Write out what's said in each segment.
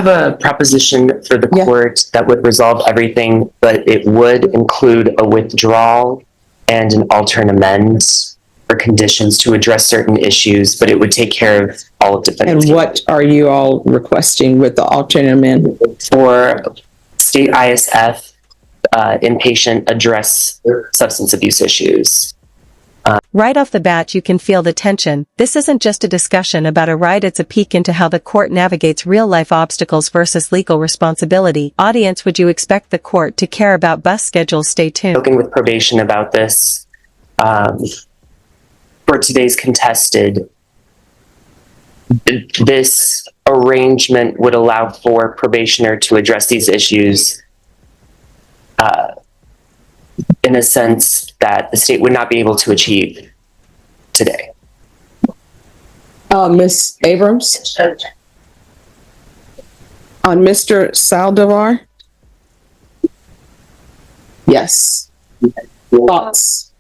have a proposition for the court that would resolve everything, but it would include a withdrawal and an alternate amends or conditions to address certain issues, but it would take care of all of defendants. And what are you all requesting with the alternate amendment? For state ISF, inpatient address substance abuse issues. Right off the bat you can feel the tension. This isn't just a discussion about a ride, it's a peek into how the court navigates real-life obstacles versus legal responsibility. Audience, would you expect the court to care about bus schedules? Stay tuned. Spoken with probation about this. For today's contested, this arrangement would allow for probationer to address these issues in a sense that the state would not be able to achieve today. Ms. Abrams? On Mr. Saldivar? Yes. Thoughts?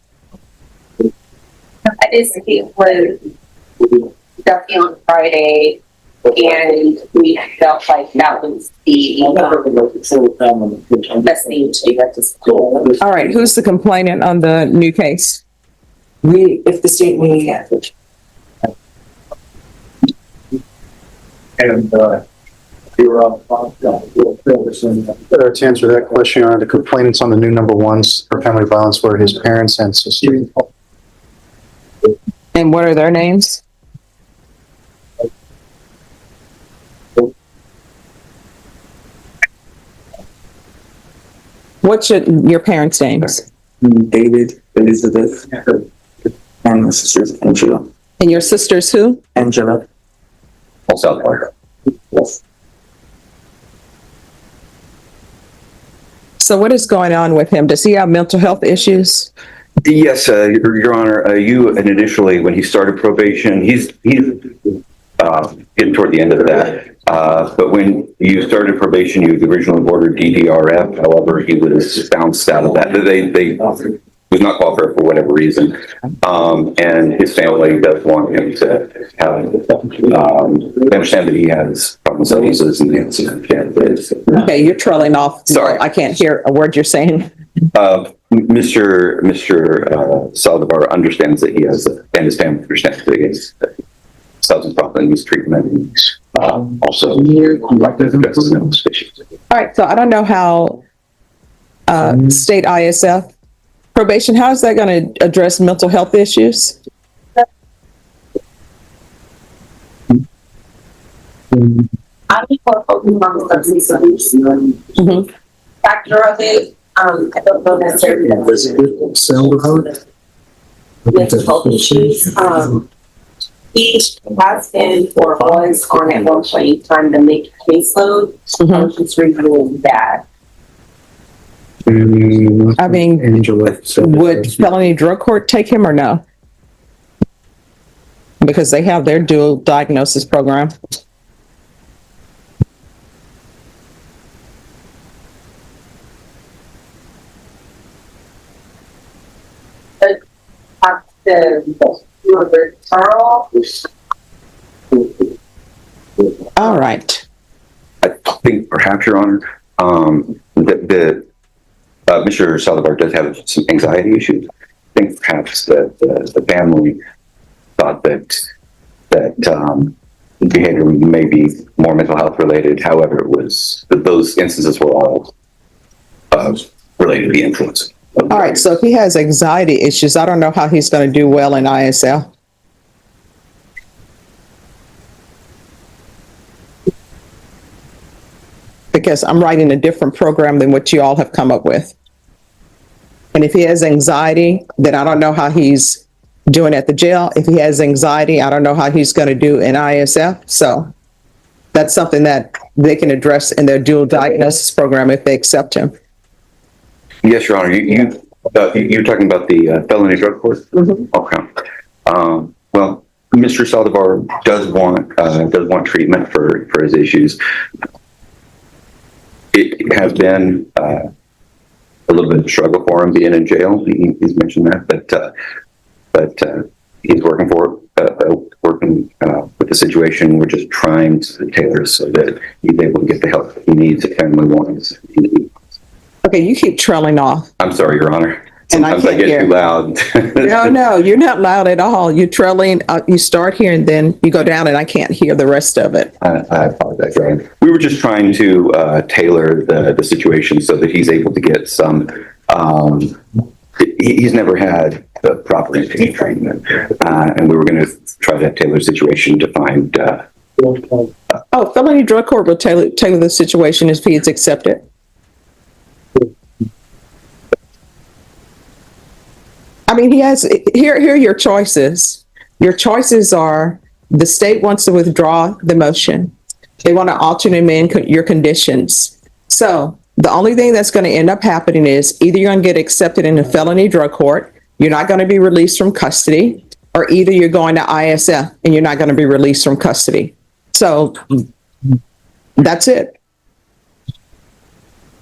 I did see it was definitely on Friday, and we felt like that was the best thing to do at this point. All right, who's the complainant on the new case? If the state may have it. And to answer that question, the complainants on the new number ones for family violence were his parents and sister. And what are their names? What's your parents' names? David, Elizabeth, and my sister's Angela. And your sister's who? Angela. South Park. Yes. So what is going on with him? Does he have mental health issues? Yes, Your Honor. You and initially, when he started probation, he's getting toward the end of that. But when you started probation, you originally ordered DDRF. However, he was bounced out of that. They was not qualified for whatever reason. And his family does want him to have, they understand that he has problems that he lives in the incident. Okay, you're trailing off. Sorry. I can't hear a word you're saying. Mr. Saldivar understands that he has, and his family understands that he has substance problem use treatment, and also addresses those issues. All right, so I don't know how state ISF probation, how is that going to address mental health issues? I'm more focused on the substance abuse factor of it. I don't know necessarily that mental health issues. He has been or was on at one point in time to make caseload. I was just reviewing that. I mean, would felony drug court take him or no? Because they have their dual diagnosis program. All right. I think perhaps, Your Honor, that Mr. Saldivar does have some anxiety issues. I think perhaps that the family thought that the behavior may be more mental health related. However, it was those instances were all related to the influence. All right. So if he has anxiety issues, I don't know how he's going to do well in ISL. Because I'm writing a different program than what you all have come up with. And if he has anxiety, then I don't know how he's doing at the jail. If he has anxiety, I don't know how he's going to do in ISF. So that's something that they can address in their dual diagnosis program if they accept him. Yes, Your Honor. You're talking about the felony drug court? Mm-hmm. Okay. Well, Mr. Saldivar does want treatment for his issues. It has been a little bit of a struggle for him being in jail. He's mentioned that, but he's working for working with the situation. We're just trying to tailor so that he's able to get the help that he needs, the family wants. Okay, you keep trailing off. I'm sorry, Your Honor. And I Sometimes I can't get hear. too loud. No, you're not loud at all. You're trailing, you start here and then you go down and I can't hear the rest of it. I apologize, Your Honor. We were just trying to tailor the situation so that he's able to get some. He's never had the proper inpatient training, and we were going to try to tailor the situation to find. Oh, felony drug court will tailor the situation if he is accepted. I mean, here are your choices. Your choices are the state wants to withdraw the motion. They want to alternate amend your conditions. So the only thing that's going to end up happening is either you're going to get accepted in a felony drug court, you're not going to be released from custody, or either you're going to ISF and you're not going to be released from custody. So that's it.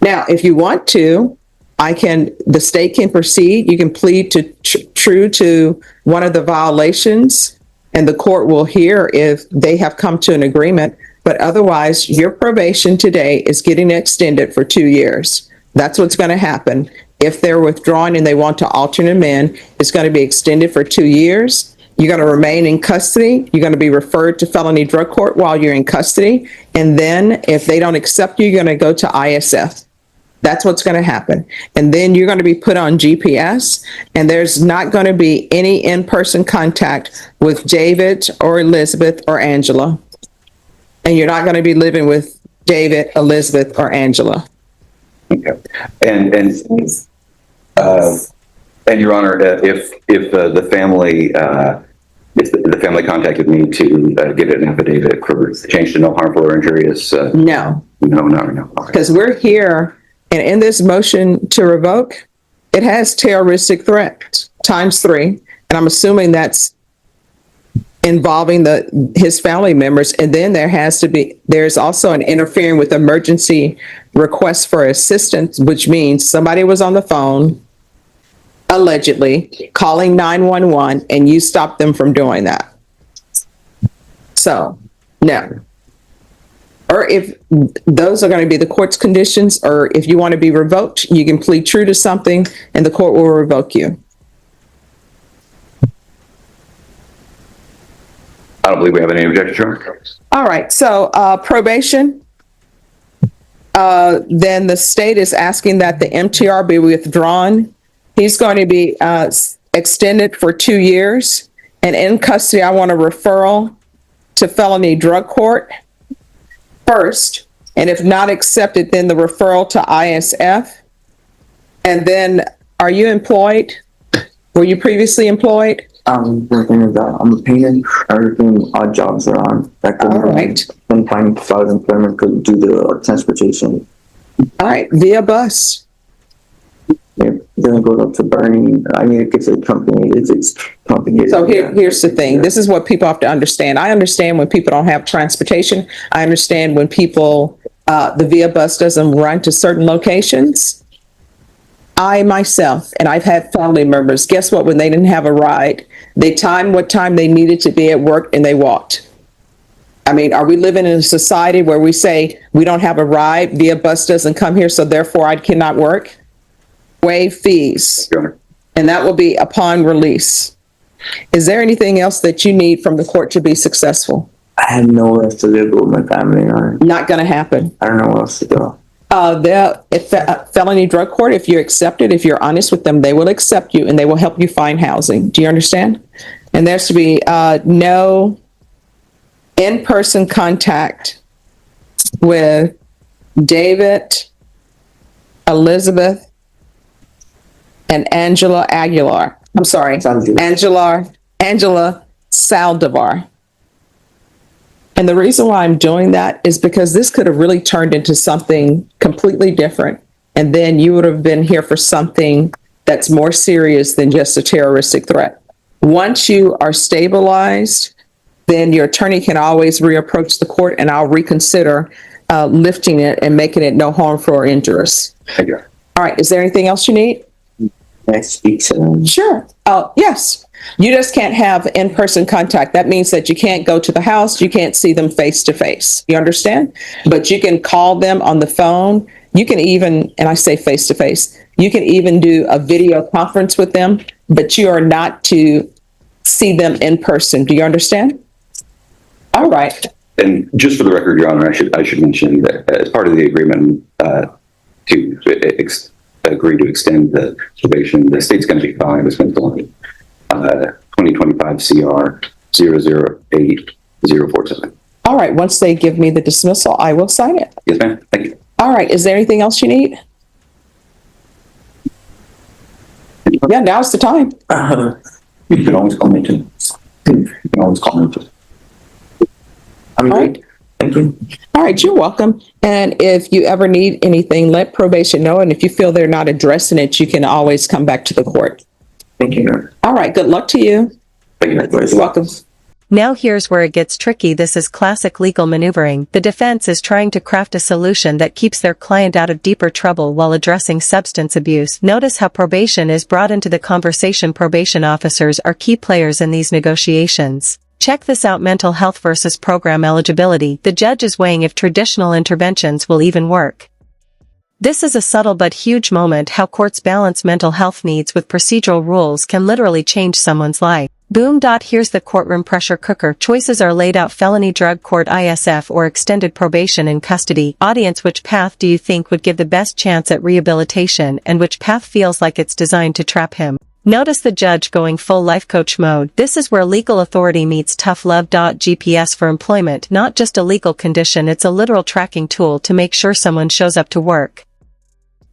Now, if you want to, the state can proceed. You can plead to true to one of the violations and the court will hear if they have come to an agreement. But otherwise, your probation today is getting extended for 2 years. That's what's going to happen. If they're withdrawing and they want to alternate amend, it's going to be extended for 2 years. You're going to remain in custody. You're going to be referred to felony drug court while you're in custody. And then if they don't accept you, you're going to go to ISF. That's what's going to happen. And then you're going to be put on GPS, and there's not going to be any in-person contact with David or Elizabeth or Angela. And you're not going to be living with David, Elizabeth, or Angela. Okay. And Your Honor, if the family if the family contacted me to get an affidavit for change to no harmful or injurious, No, no. Okay. because we're here, and in this motion to revoke, it has terroristic threat ×3, and I'm assuming that's involving his family members. And then there's also an interfering with emergency request for assistance, which means somebody was on the phone, allegedly calling 911, and you stopped them from doing that. So, no. Or if those are going to be the court's conditions, or if you want to be revoked, you can plead true to something and the court will revoke you. I don't believe we have any objections, Your Honor. All right, so probation, then the state is asking that the MTR be withdrawn. He's going to be extended for 2 years. And in custody, I want a referral to felony drug court first. And if not accepted, then the referral to ISF. And then, are you employed? Were you previously employed? Working as I'm a painter. Everything odd jobs around. All right. And finding without employment because due to transportation. All right, via bus. Then it goes up to burning. I mean, it gets a company. It's complicated. So here's the thing. This is what people have to understand. I understand when people don't have transportation. I understand when people, the via bus doesn't run to certain locations. I myself, and I've had family members, guess what? When they didn't have a ride, they timed what time they needed to be at work and they walked. I mean, are we living in a society where we say we don't have a ride, via bus doesn't come here, so therefore I cannot work? Waive fees, Your Honor. and that will be upon release. Is there anything else that you need from the court to be successful? I had nowhere else to live with my family. Not going to happen. I don't know what else to do. Felony drug court, if you're accepted, if you're honest with them, they will accept you and they will help you find housing. Do you understand? And there's to be no in-person contact with David, Elizabeth, and Angela Aguilar. I'm sorry, Angela Saldivar. And the reason why I'm doing that is because this could have really turned into something completely different. And then you would have been here for something that's more serious than just a terroristic threat. Once you are stabilized, then your attorney can always reapproach the court and I'll reconsider lifting it and making it no harmful or injurious. Thank you. All right. Is there anything else you need? Can I speak to them? Sure. Yes. You just can't have in-person contact. That means that you can't go to the house, you can't see them face to face. You understand? But you can call them on the phone. You can even, and I say face to face, you can even do a video conference with them, but you are not to see them in person. Do you understand? All right. And just for the record, Your Honor, I should mention that as part of the agreement to agree to extend the probation, the state's going to be filing this one 2025 CR 008047. All right. Once they give me the dismissal, I will sign it. Yes, ma'am. Thank you. All right. Is there anything else you need? Yeah, now's the time. You can always call me too. You can always call me too. I'm All great. right. Thank you. All right, you're welcome. And if you ever need anything, let probation know. And if you feel they're not addressing it, you can always come back to the court. Thank you, Your Honor. All right, good luck to you. Thank you. Likewise. You're welcome. Now here's where it gets tricky. This is classic legal maneuvering. The defense is trying to craft a solution that keeps their client out of deeper trouble while addressing substance abuse. Notice how probation is brought into the conversation. Probation officers are key players in these negotiations. Check this out: mental health versus program eligibility. The judge is weighing if traditional interventions will even work. This is a subtle but huge moment. How courts balance mental health needs with procedural rules can literally change someone's life. Boom. Here's the courtroom pressure cooker. Choices are laid out: felony drug court, ISF, or extended probation in custody. Audience, which path do you think would give the best chance at rehabilitation, and which path feels like it's designed to trap him? Notice the judge going full life coach mode. This is where legal authority meets tough love. GPS for employment, not just a legal condition, it's a literal tracking tool to make sure someone shows up to work.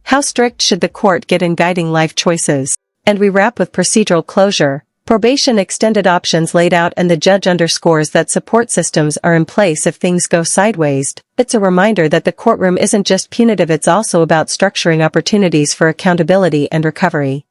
How strict should the court get in guiding life choices? And we wrap with procedural closure. Probation extended options laid out, and the judge underscores that support systems are in place if things go sideways. It's a reminder that the courtroom isn't just punitive, it's also about structuring opportunities for accountability and recovery.